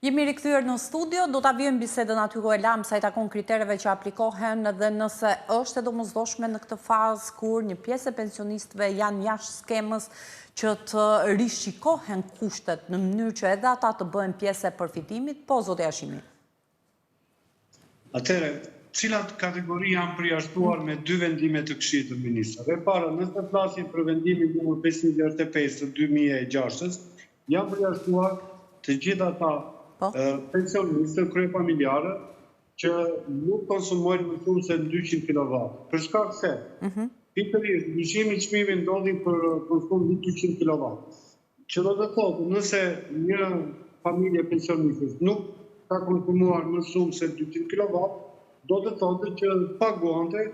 Jemi rikthyer në studio, do ta vijmë bisedën aty ku e lam sa i takon kritereve që aplikohen dhe nëse është e domosdoshme në këtë fazë kur një pjesë e pensionistëve janë jashtë skemës që të rishikohen kushtet në mënyrë që edhe ata të bëhen pjesë e përfitimit, po zoti Hashimi. Atëherë, cilat kategori janë përjashtuar me dy vendime të Këshillit të Ministrave? Para, nëse flasim për vendimin nr. 565 të 2006, janë përjashtuar të gjithë ata pensionistë kryefamiljarë që nuk konsumojnë më shumë se 200 kW. Për shkak se pikërisht ndryshimi i çmimit ndodhi për konsum 200 kW. Që do të thotë, nëse një familje pensionistës nuk ka konsumuar më shumë se 200 kW, do të thotë që paguante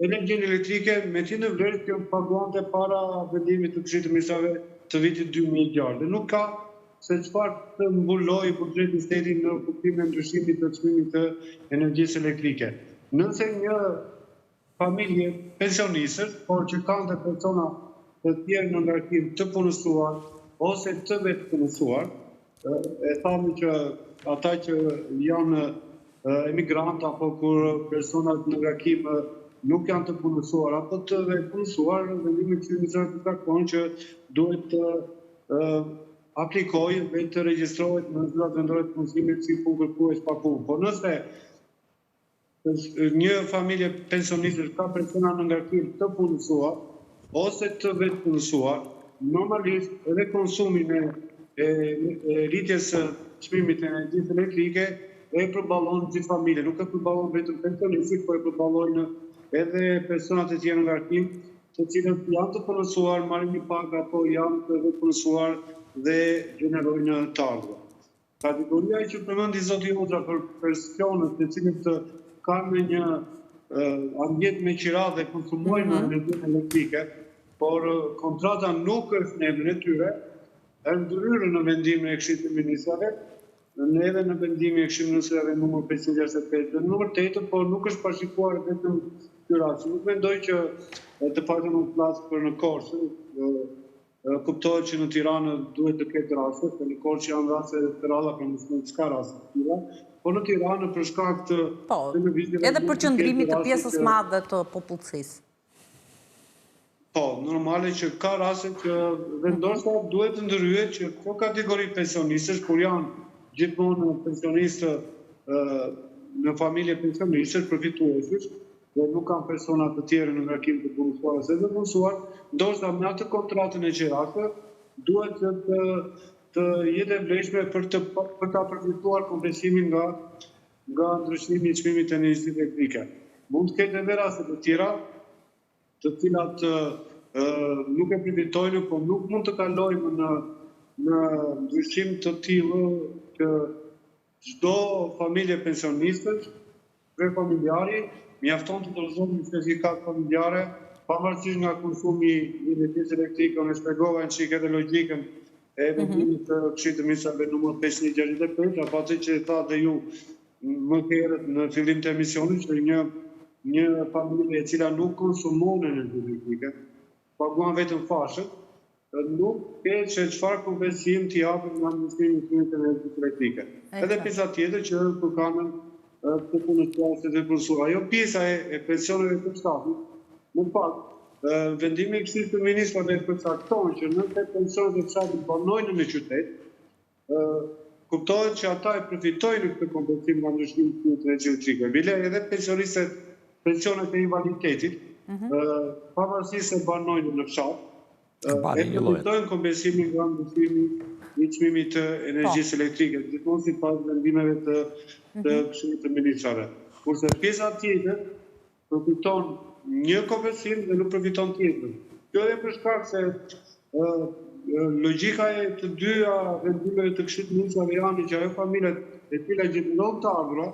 energjinë elektrike me të vlerë që paguante para vendimit të Këshillit të Ministrave të vitit 2006. Dhe nuk ka se çfarë të mbulojë buxheti i shtetit në kuptimin e ndryshimit të çmimit të energjisë elektrike. Nëse një familje pensionistësh, por që kanë të persona të tjerë në ngarkim të punësuar ose të vetë punësuar, e thamë që ata që janë emigrantë apo kur personat në ngarkim nuk janë të punësuar apo të vetë punësuar, vendimi i Këshillit të Ministrave të takon që duhet të aplikojë dhe të regjistrohet në zyrat vendore të punësimit si punë kërkues pa punë. Po nëse një familje pensionistësh ka persona në ngarkim të punësuar ose të vetë punësuar, normalisht edhe konsumin e rritjes së çmimit të energjisë elektrike e përballon gjithë familjen. Nuk e përballon vetëm pensionistit, por e përballojnë edhe personat e tjerë në ngarkim, të cilët janë të punësuar, marrin një pagë apo janë të vetë punësuar dhe gjenerojnë të ardhur. Kategoria që përmendi zoti Hoxha për personat të cilët kanë një ambient me qira dhe konsumojnë energjinë elektrike, por kontrata nuk është në emrin e tyre, është ndryrë në vendimin e Këshillit të Ministrave, edhe në vendimin e Këshillit të Ministrave nr. 565 dhe nr. 8, por nuk është parashikuar vetëm ky rast. Nuk mendoj që të paktën u flas për në Korçë. Kuptohet që në Tiranë duhet të ketë raste, për në Korçë janë raste të ralla, për mësë s'ka raste të tilla, por në Tiranë për shkak të televizionit edhe për qëndrimit të pjesës madhe të popullsisë. Po, normale që ka raste që vendosa duhet të ndryhet që këto kategori pensionistësh, kur janë gjithmonë pensionistë në familje pensionistësh, përfituesish, dhe nuk kanë persona të tjerë në ngarkim të punësuar ose të punësuar, ndoshta me atë kontratën e qerake duhet të jetë e vlefshme për ta përfituar kompensimin nga ndryshimi i çmimit të energjisë elektrike. Mund të ketë edhe raste të tjera, të cilat nuk e përfitojnë, por nuk mund të kalojmë në ndryshim të tillë që çdo familje pensionistësh, kryefamiljari, mjafton të dorëzohet një certifikat familjare, pavarësisht nga konsumi i energjisë elektrike. Unë shpjegova një çik edhe logjikën e vendimit të Këshillit të Ministrave nr. 565, apo atë që thatë ju më herët në fillim të emisionit, që një familje e cila nuk konsumon energji elektrike, paguan vetëm fashët, nuk ke çfarë kompensim t'i japin nga ndryshimi i çmimit të energjisë elektrike. Edhe pjesa tjetër që përkanën të punësuar ose të punësuar. Ajo pjesa e pensioneve të shtatit, në fakt, vendimi i Këshillit të Ministrave përcakton që nëse pensionet e fshatit banojnë në qytet, kuptohet që ata e përfitojnë në këtë kompensim nga ndryshimi i çmimit të energjisë elektrike. Bile edhe pensionet e invaliditetit, pavarësisht se banojnë në fshat, e përfitojnë kompensimin nga ndryshimi i çmimit të energjisë elektrike, gjithmonë sipas vendimeve të Këshillit të Ministrave. Kurse pjesa tjetër përfiton një kompensim dhe nuk përfiton tjetër. Kjo edhe për shkak se logjika e të dyja vendimeve të Këshillit të Ministrave janë që ajo familjet e cila gjenderon të ardhura,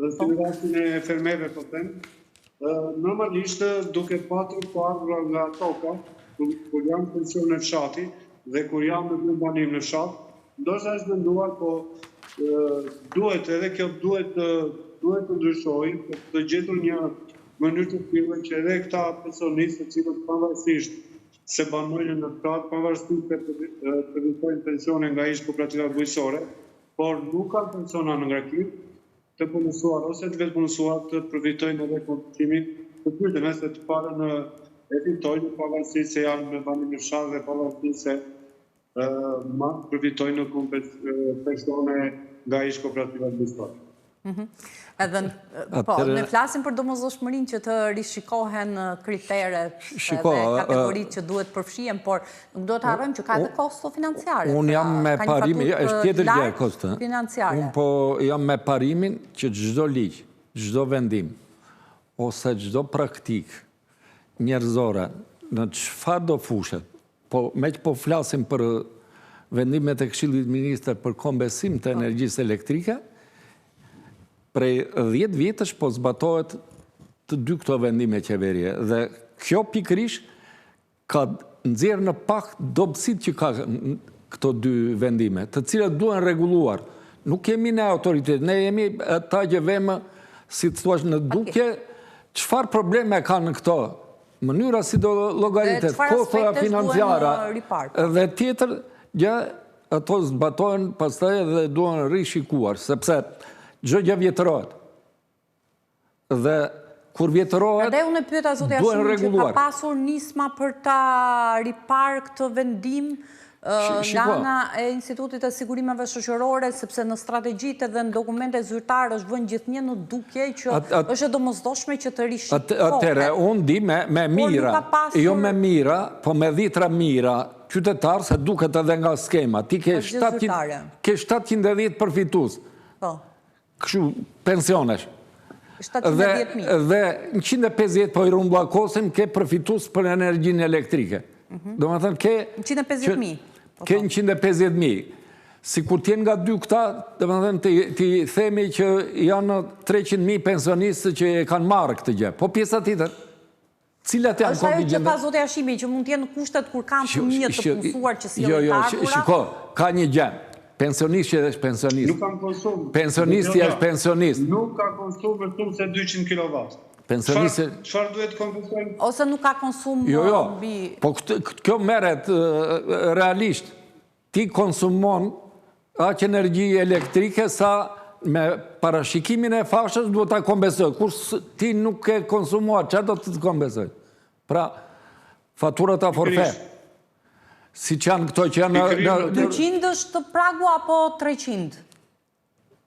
si në rastin e fermerëve po them, normalisht duke patur të ardhura nga toka, kur janë pensione në fshati dhe kur janë në banim në fshat, ndoshta është menduar, po duhet edhe kjo duhet të ndryshojë, të gjetur një mënyrë të tillë që edhe këta pensionistë, të cilët pavarësisht se banojnë në fshat, pavarësisht se përfitojnë pensione nga ish kooperativa bujqësore, por nuk kanë persona në ngraklim të punësuar ose të vetë punësuar të përfitojnë edhe konsumimin të tyre, nëse të parën e fitojnë pavarësisht se janë me banim në fshat dhe pavarësisht se përfitojnë në persone nga ish kooperativa administrative. Edhe, po, ne flasim për domosdoshmërinë që të rishikohen kriteret dhe kategoritë që duhet përfshihen, por nuk do të harrojmë që ka edhe kosto financiare. Unë jam me parimin, është tjetër gjë kosto. Financiare. Unë po jam me parimin që çdo ligj, çdo vendim, ose çdo praktik njerëzore në çfarë do fushet, po me që po flasim për vendimet e Këshillit Ministër për kombesim të energjisë elektrike, prej 10 vjetësh po zbatohet të dy këto vendime qeverie. Dhe kjo pikërisht ka nxjerrë në pak dobësitë që ka këto dy vendime, të cilat duhen rregulluar. Nuk kemi ne autoritet, ne jemi ata që vëmë, si të thuash, në dukje, çfarë probleme kanë këto, mënyra si do llogaritet, kostoja financiare dhe tjetër gjë, ato zbatohen pastaj dhe duhen rishikuar, sepse çdo gjë vjetërohet. Dhe kur vjetërohet, dhe unë e pyeta zotja Shumë që ka pasur nisma për ta ripar këtë vendim nga ana e Institutit të Sigurimeve Shoqërore, sepse në strategjitë dhe në dokumente zyrtare është vënë gjithnjë në dukje që është e domosdoshme që të rishikohet. Atëre, unë di me mira, jo me mira, po me dhjetra mira qytetarë, se duket edhe nga skema. Ti ke 710 përfitues. Po. Kështu pensionesh. 710.000. Dhe 150 po i rumbullakosim ke përfitues për energjinë elektrike. Do më thënë ke 150.000. Ke 150.000. Si kur t'jen nga dy këta, do më thënë ti themi që janë 300.000 pensionistë që e kanë marrë këtë gjë. Po pjesa tjetër, cilat janë kontingjente? Është ajo që tha zotja Shimi, që mund t'jenë kushtet kur kanë fëmijë të punësuar që si ardhura. Shiko, ka një gjë. Pensionist që është pensionist. Nuk kam konsum. Pensionist që është pensionist. Nuk ka konsum më shumë se 200 kW. Çfarë duhet kompensojmë? Ose nuk ka konsum Jo, po kjo merret realisht. Ti konsumon aq energji elektrike sa me parashikimin e fashës duhet ta kompensoj. Kur ti nuk e konsumuar, çfarë do të kompensoj? Pra, faturat a forfe. Si që janë këto që janë... 200 është pragu apo 300?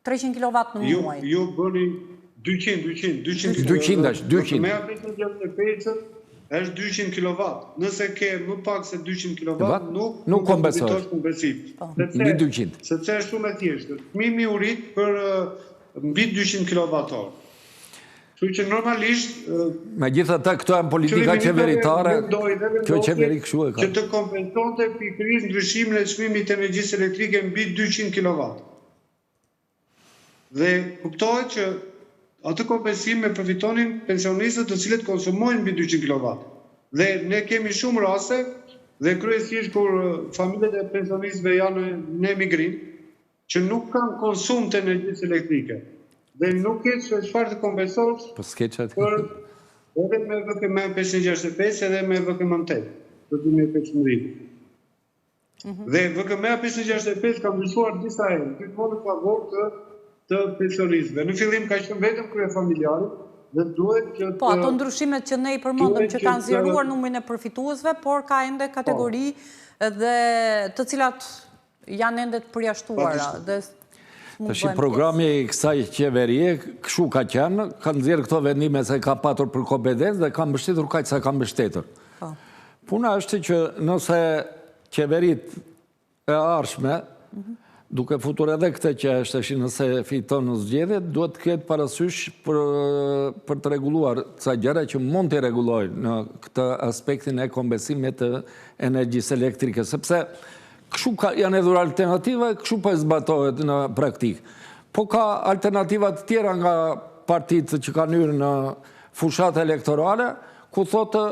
300 kW në muaj? Ju bëni 200 është, 200. Me apetën gjëtë e pecët, është 200 kW. Nëse ke më pak se 200 kW, nuk kompensojsh kompensim. Mbi 200. Sepse është shumë e thjeshtë. Çmimi u rit për mbi 200 kWh. Kështu që normalisht... Megjithatë këto janë politika qeveritare, kjo qeveri kështu e ka. Që të kompensonte pikërisht ndryshimin e çmimit të energjisë elektrike mbi 200 kW. Dhe kuptohet që atë kompensim me përfitonin pensionistët të cilët konsumojnë mbi 200 kW. Dhe ne kemi shumë raste, dhe kryesisht kur familjet e pensionistëve janë në emigrim, që nuk kanë konsum të energjisë elektrike. Dhe nuk ke çfarë të kompensosh për edhe me VKM 565 edhe me VKM 8 për 2015. Dhe VKM 565 ka ndryshuar disa herë, gjithmonë në favor të pensionistëve. Në fillim ka qenë vetëm kryefamiljarët dhe duhet që Po, ato ndryshimet që ne i përmendëm që kanë zgjeruar numrin e përfituesve, por ka ende kategori dhe të cilat janë ende të përjashtuara dhe Tash programi i kësaj qeverie kështu ka qenë, ka nxjerrë këto vendime se ka patur për kompetencë dhe ka mbështetur kaq sa ka mbështetur. Puna është që nëse qeverit e ardhshme, duke futur edhe këtë që është nëse fiton në zgjedhje, duhet të ketë parasysh për të rregulluar ca gjëra që mund të rregullojnë në këtë aspektin e kompensimit të energjisë elektrike, sepse kështu janë edhur alternativa, kështu po e zbatohet në praktik. Po ka alternativat tjera nga partitë që kanë hyrë në fushat elektorale, ku thotë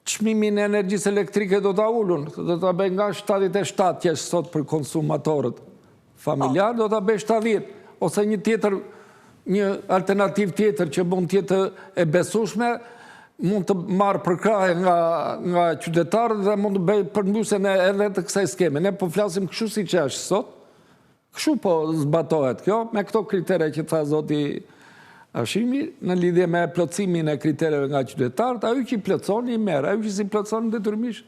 çmimin e energjisë elektrike do ta ulun, do ta bëjnë nga 77 që është sot për konsumatorët familjar, do ta bëjë 70, ose një alternativë tjetër që mund të jetë e besueshme, mund të marrë përkraje nga qytetarët dhe mund të bëjë përmbysjen edhe të kësaj skeme. Ne po flasim kështu si që është sot, Kështu po zbatohet kjo, me këto kritere që tha zoti Hashimi, në lidhje me plotësimin e kritereve nga qytetarët, ajo që i plotëson i merr, ajo që si plotëson detyrimisht.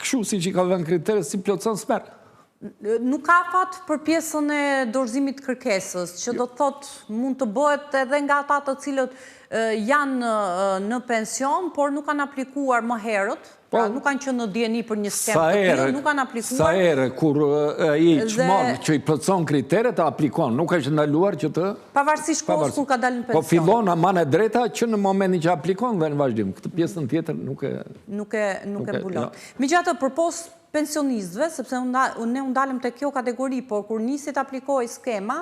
Kështu si që ka vënë kritere, si plotëson s'merr. Nuk ka fat për pjesën e dorëzimit kërkesës, që do të thot mund të bëhet edhe nga ata të cilët janë në pension, por nuk kanë aplikuar më herët, pra nuk kanë qenë në dieni për një skem të tillë, nuk kanë aplikuar. Sa herë kur ai çmon që i plotëson kriteret, aplikon, nuk është ndaluar që të pavarësisht kohës kur ka dalë në pension. Po fillon aman e drejta që në momentin që aplikon dhe në vazhdim. Këtë pjesën tjetër nuk e mbulon. Megjithatë, përpos pensionistëve, sepse ne u ndalëm te kjo kategori, por kur nisi të aplikojë skema,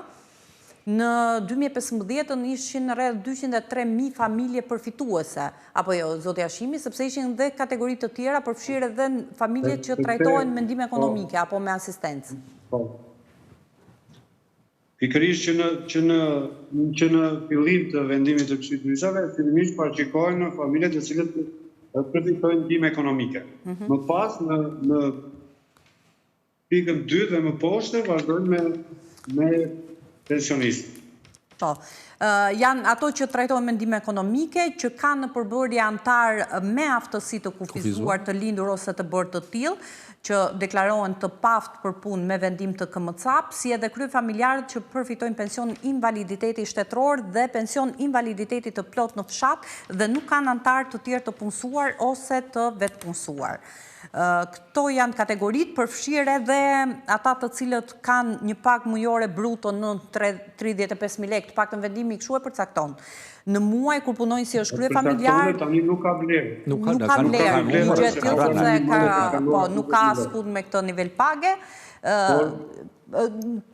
në 2015 ishin rreth 203.000 familje përfituese, apo jo, zoti Hashimi, sepse ishin dhe kategori të tjera, përfshirë edhe familje që trajtohen me ndihmë ekonomike apo me asistencë. Pikërisht që në fillim të vendimit të këtyre dyshave, fillimisht paraqikohen në familjet të cilët përfitojnë ndihmë ekonomike. Më pas në pikën 2 dhe më poshtë vazhdojnë me pensionistë. Po, janë ato që trajtohen me ndihmë ekonomike, që kanë në përbërje antar me aftësi të kufizuar, të lindur ose të bërë të tillë, që deklarohen të paft për punë me vendim të KMCAP, si edhe kryefamiljarët që përfitojnë pension invaliditeti shtetëror dhe pension invaliditeti të plot në fshat dhe nuk kanë antar të tjerë të punësuar ose të vetpunësuar. Këto janë kategoritë, përfshirë edhe ata të cilët kanë një pagë mujore bruto në 35.000 lekë, të paktën vendimi kështu e përcakton. Në muaj kur punojnë si është kryefamiljar, tani nuk ka vlerë. Nuk ka vlerë, ligje të tillë sepse nuk ka askush me këtë nivel page.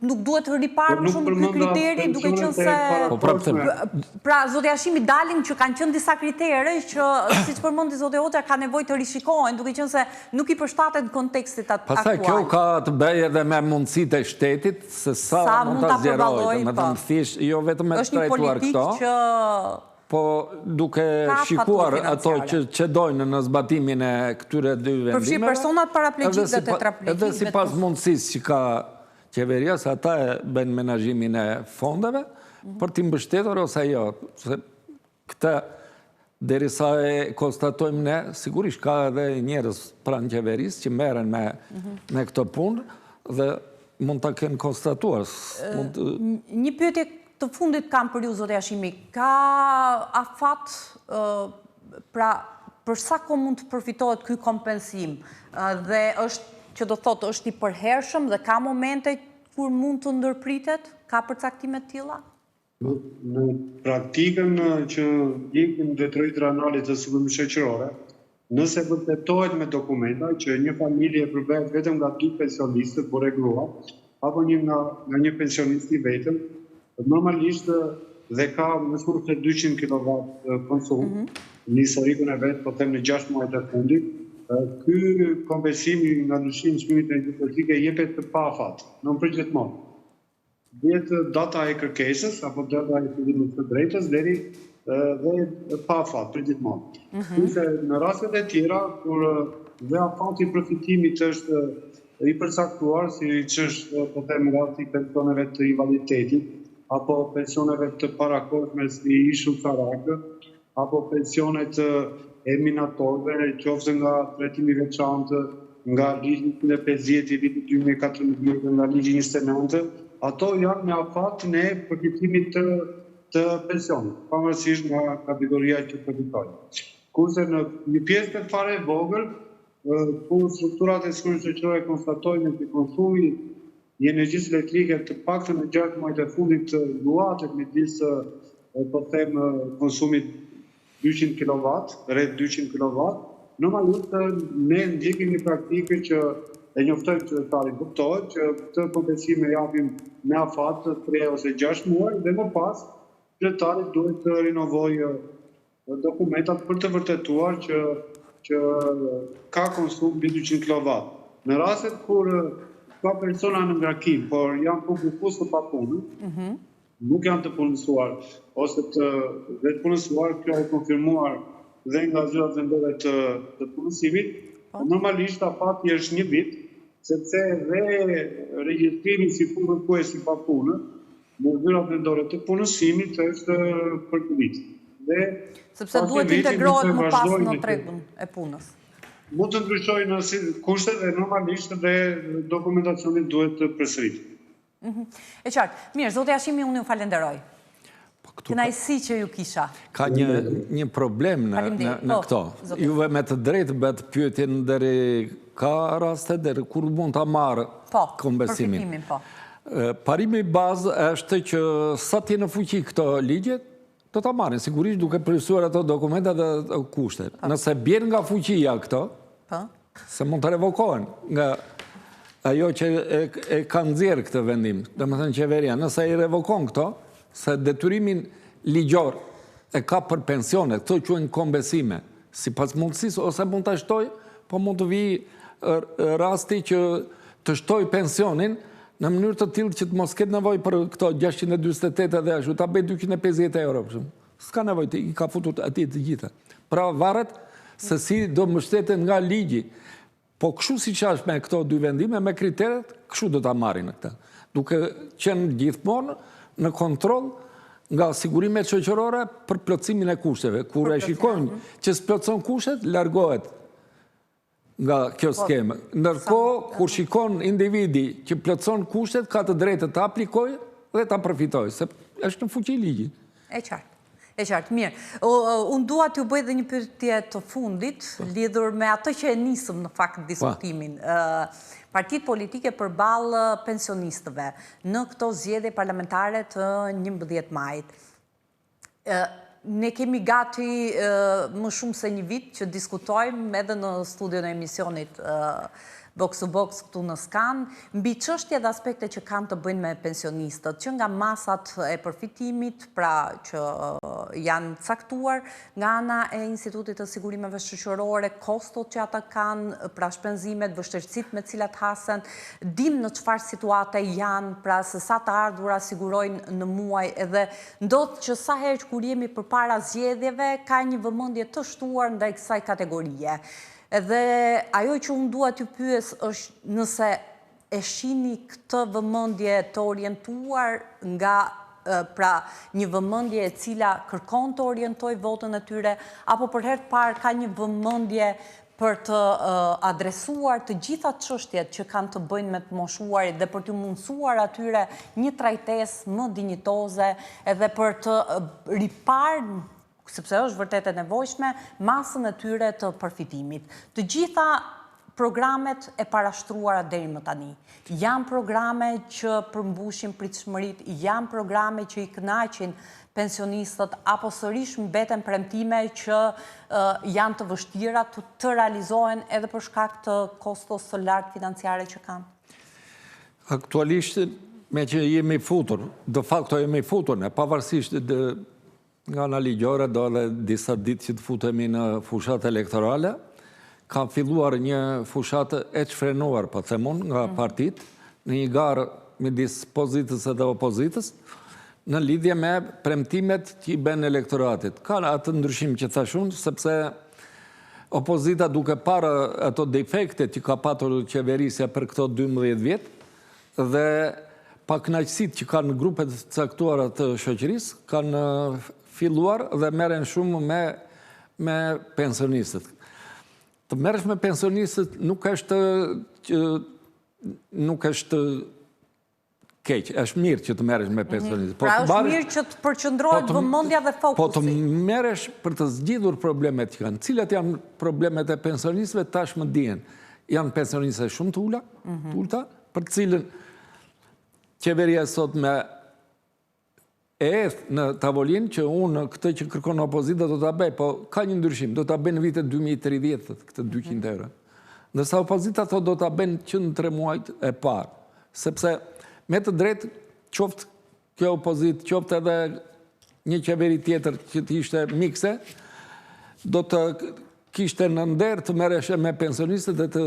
Nuk duhet të riparë shumë ky kriteri, duke qenë se... Pra, zoti Hashimi, dalim që kanë qenë disa kritere që, siç përmendi zoti Hoxha, ka nevojë të rishikohen, duke qenë se nuk i përshtatet kontekstit aktual. Pastaj kjo ka të bëjë edhe me mundësitë e shtetit, se sa mund ta zgjerojë, me të thjesht, jo vetëm me të trajtuar këto. Po duke shikuar ato që dojnë në zbatimin e këtyre dy vendimeve. Përfshirë personat paraplegjik dhe tetraplegjik. Edhe sipas mundësisë që ka qeveria, se ata e bëjnë menaxhimin e fondeve, për t'i mbështetur ose jo. Këtë, derisa e konstatojmë ne, sigurisht ka edhe njerëz pranë qeverisë që merren me këtë punë dhe mund ta kenë konstatuar. Një pyetje të fundit kam për ju, zoti Hashimi. Ka afat, pra, për sa kohë mund të përfitohet ky kompensim? Dhe është që do thotë është i përhershëm dhe ka momente kur mund të ndërpritet? Ka përcaktime të tilla? Në praktikën që ndjekin detyrat anale të sigurisë shoqërore, nëse vërtetohet me dokumenta që një familje përbëhet vetëm nga 2 pensionistë, por e grua, apo nga një pensionist i vetëm, normalisht dhe ka më shumë se 200 kW konsum, në historikun e vet, po them në 6 muajt e fundit. Ky kompensim nga ndryshimi i çmimit energjetik jepet të pafat, në përgjithmonë. Vjet data e kërkesës apo data e fillimit të drejtës deri dhe pafat përgjithmonë. Kurse në rastet e tjera kur dhe afati i përfitimit është i përcaktuar, siç është po them rasti i pensioneve të invaliditetit apo pensioneve të parakohshme si ishull Sarakë, apo pensionet eminatorëve, qoftë nga trajtimi veçantë, nga ligji 150 i vitit 2014, nga ligji 29, ato janë me afatin e përfitimit të pensionit, pavarësisht nga kategoria që përfitojnë. Kurse në një pjesë të fare vogël, ku strukturat e sigurisë shoqërore konstatojnë që konsumi i energjisë elektrike të paktën në 6 muajt e fundit të luatet midis po them konsumit 200 kW, rreth 200 kW, normalisht ne ndjekim një praktikë që e njoftojmë qytetarin kuptohet që këtë kompensim e japim me afat 3 ose 6 muaj dhe më pas qytetari duhet të rinovojë dokumentat për të vërtetuar që ka konsum mbi 200 kW. Në rastet kur ka persona në ngarkim, por janë publikues të papunën, nuk janë të punësuar ose të vetpunësuar, kjo e konfirmuar dhe nga zyrat vendore të punësimit, normalisht afati është 1 vit sepse dhe regjistrimi si punëkues si pa punë, në zyrat vendore të punësimit është për të vit. Sepse duhet integrohet më pas në tregun e punës. Mund të ndryshojnë në kushtet dhe normalisht dhe dokumentacionit duhet të përsëritet. E qartë. Mirë, zote Hashimi, unë ju falenderoj. Kënaqësi që ju kisha. Ka një problem në këto. Juve me të drejtë bet pyetjen deri ka raste deri kur mund ta marrë kombesimin. Përfitimin, po. Parimi i bazë është që sa ti në fuqi këto ligjet, do ta marrin sigurisht duke përgjigjur ato dokumentat dhe kushtet. Nëse bjen nga fuqia këto, se mund të revokohen nga ajo që e ka nxjerrë këtë vendim, domethënë qeveria, nëse i revokon këto, se detyrimin ligjor e ka për pensionet, këto quhen kombesime, sipas mundësisë ose mund ta shtoj, po mund të vijë rasti që të shtoj pensionin në mënyrë të tillë që të mos ketë nevojë për këto 648 dhe ashtu, ta bëj 250 euro për shembull. S'ka nevojë, i ka futur atij të gjitha. Pra varet se si do mbështeten nga ligji. Po kështu siç është me këto dy vendime, me kriteret, kështu do ta marrin këta. Duke qenë gjithmonë në kontroll nga sigurimet shoqërore për plotësimin e kushteve. Kur e shikojnë që s'plotson kushtet, largohet nga kjo skemë. Ndërkohë, kur shikon individi që plotson kushtet, ka të drejtë të aplikojë dhe ta përfitojë, se është në fuqi ligji. E qartë, mirë. Unë dua t'ju bëj dhe një pyetje të fundit, lidhur me atë që e nisëm në fakt diskutimin. Partitë politike përballë pensionistëve në këto zgjedhje parlamentare të 11 majit. Ne kemi gati më shumë se një vit që diskutojmë edhe në studion e emisionit Box to Box këtu në Skan, mbi çështje dhe aspekte që kanë të bëjnë me pensionistët, që nga masat e përfitimit, pra që janë caktuar nga ana e Institutit të Sigurimeve Shoqërore, kostot që ata kanë, pra shpenzimet, vështirësitë me cilat hasen, dim në çfarë situate janë, pra se sa të ardhura sigurojnë në muaj, edhe ndodh që sa herë kur jemi përpara zgjedhjeve ka një vëmendje të shtuar ndaj kësaj kategorie. Edhe ajo që unë dua t'ju pyes është nëse e shihni këtë vëmendje të orientuar nga pra një vëmendje e cila kërkon të orientojë votën e tyre, apo për herë të parë ka një vëmendje për të adresuar të gjitha çështjet që kanë të bëjnë me të moshuarit dhe për të mundësuar atyre një trajtesë më dinjitoze edhe për të riparë, sepse është vërtet e nevojshme, masën e tyre të përfitimit. Të gjitha programet e parashtruara deri më tani. Janë programe që përmbushin pritshmëritë, janë programe që i kënaqin pensionistët, apo sërish mbeten premtime që janë të vështira të realizohen edhe për shkak të kostos së lartë financiare që kanë? Aktualisht, me që jemi futur, de facto jemi futur, pavarësisht nga ana ligjore, do edhe disa ditë që të futemi në fushat elektorale, ka filluar një fushat e çfrenuar, po themun, nga partit, në një garë midis pozitës edhe opozitës, në lidhje me premtimet që i bën elektoratit. Ka atë ndryshim që thashun, sepse opozita duke parë ato defekte që ka patur qeverisja për këto 12 vjet, dhe pa kënaqësitë që kanë grupet caktuara të shoqërisë, kanë filluar dhe merren shumë me pensionistët. Të merresh me pensionistët nuk është keq, është mirë që të merresh me pensionistët. Pra është mirë që të përqendrohet vëmendja dhe fokusi. Po të merresh për të zgjidhur problemet që kanë. Cilat janë problemet e pensionistëve tash më dihen. Janë pensionistë shumë të ulta, për të cilën qeveria sot me në tavolinë që unë këtë që kërkon opozita do ta bëj, po ka një ndryshim, do ta bëj në vitet 2030 këtë 200 euro. Ndërsa opozita thotë do ta bëjnë që në 3 muajt e parë, sepse me të drejtë qoftë kjo opozitë, qoftë edhe një qeveri tjetër që të ishte mikse, do të kishte në nder të merreshe me pensionistët dhe të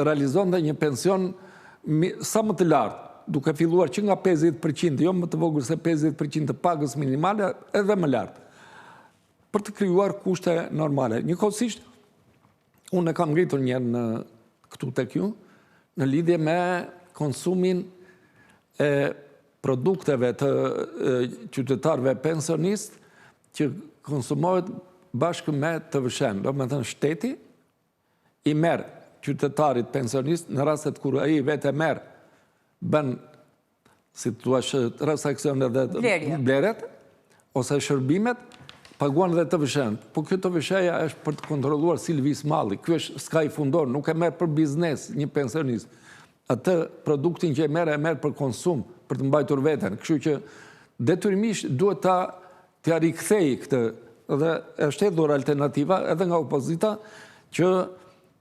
realizonte një pension sa më të lartë, duke filluar që nga 50%, jo më të vogël se 50% të pagës minimale, edhe më lartë, për të krijuar kushte normale. Njëkohësisht, unë e kam ngritur njerë në këtu tek ju, në lidhje me konsumin e produkteve të qytetarëve pensionist që konsumohet bashkë me TVSH-n. Do me thënë shteti i merë qytetarit pensionist në rastet kur ai vetë merë bën si të thuash transaksionet dhe bleret ose shërbimet, paguan dhe TVSH-n. Po kjo TVSH-ja është për të kontrolluar si lëviz malli. Ky është s'ka i fundon, nuk e merr për biznes një pensionist. Atë produktin që e merr për konsum, për të mbajtur veten. Kështu që detyrimisht duhet t'ja rikthej këtë dhe është hedhur alternativa edhe nga opozita që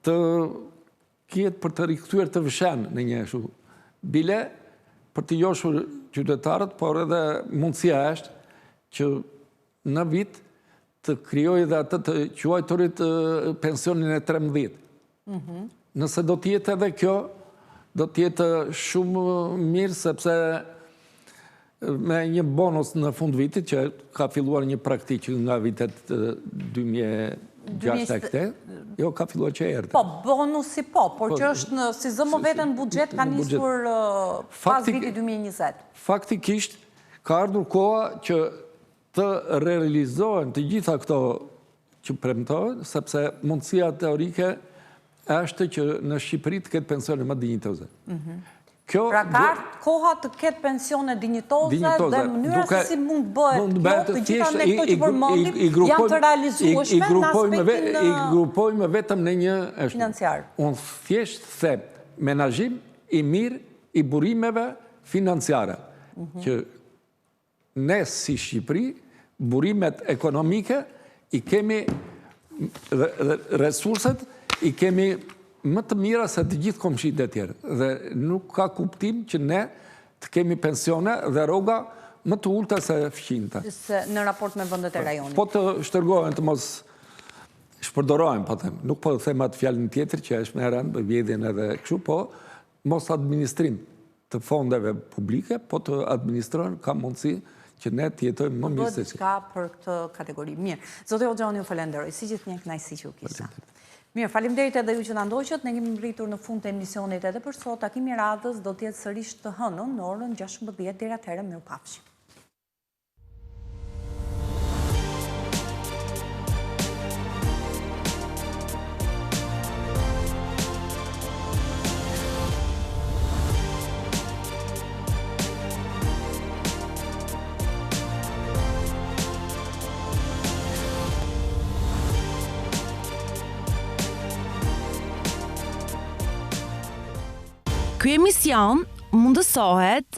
të kiet për të rikthyer TVSH-n në një kështu bile për të joshur qytetarët, por edhe mundësia është që në vit të krijojë dhe atë të quajturit pensionin e 13. Nëse do t'jetë edhe kjo, do t'jetë shumë mirë, sepse me një bonus në fund vitit, që ka filluar një praktikë nga vitet 2006 këte, jo, ka filluar që erdhe. Po, bonusi po, por që është si zëmë vetën buxhet ka nisur pas vitit 2020. Faktikisht, ka ardhur koha që të realizohen të gjitha këto që premtohen, sepse mundësia teorike është që në Shqipëri të ketë pensione më dinjitoze. Pra ka koha të ketë pensione dinjitoze dhe mënyra se si mund bëhet të gjitha me këto që përmendim janë të realizueshme në aspektin I grupojmë vetëm në një financiar. Unë thjesht them menaxhim i mirë i burimeve financiare, që ne si Shqipëri, burimet ekonomike, i kemi resurset, i kemi më të mira se të gjithë komshitë e tjerë. Dhe nuk ka kuptim që ne të kemi pensione dhe rroga më të ulta se fqinjta. Në raport me vendet e rajonit. Po të shtrëgohen të mos shpërdorohen, po them. Nuk po them atë fjalën tjetër që është më rënd, vjedhjen edhe kështu, po mos administrim të fondeve publike, po të administrohen ka mundësi që ne të jetojmë më mirë se si. Ka për këtë kategori. Mirë. Zotë Hoxha, unë ju falenderoj. Si gjithë një kënaqësi që u kisha. Mirë, faleminderit edhe ju që na ndoqët. Ne kemi rritur në fund të emisionit edhe për sot. Takimi i radhës do të jetë sërish të hënën në orën 16 deri atëherë mirupafshim. Ky emision mundësohet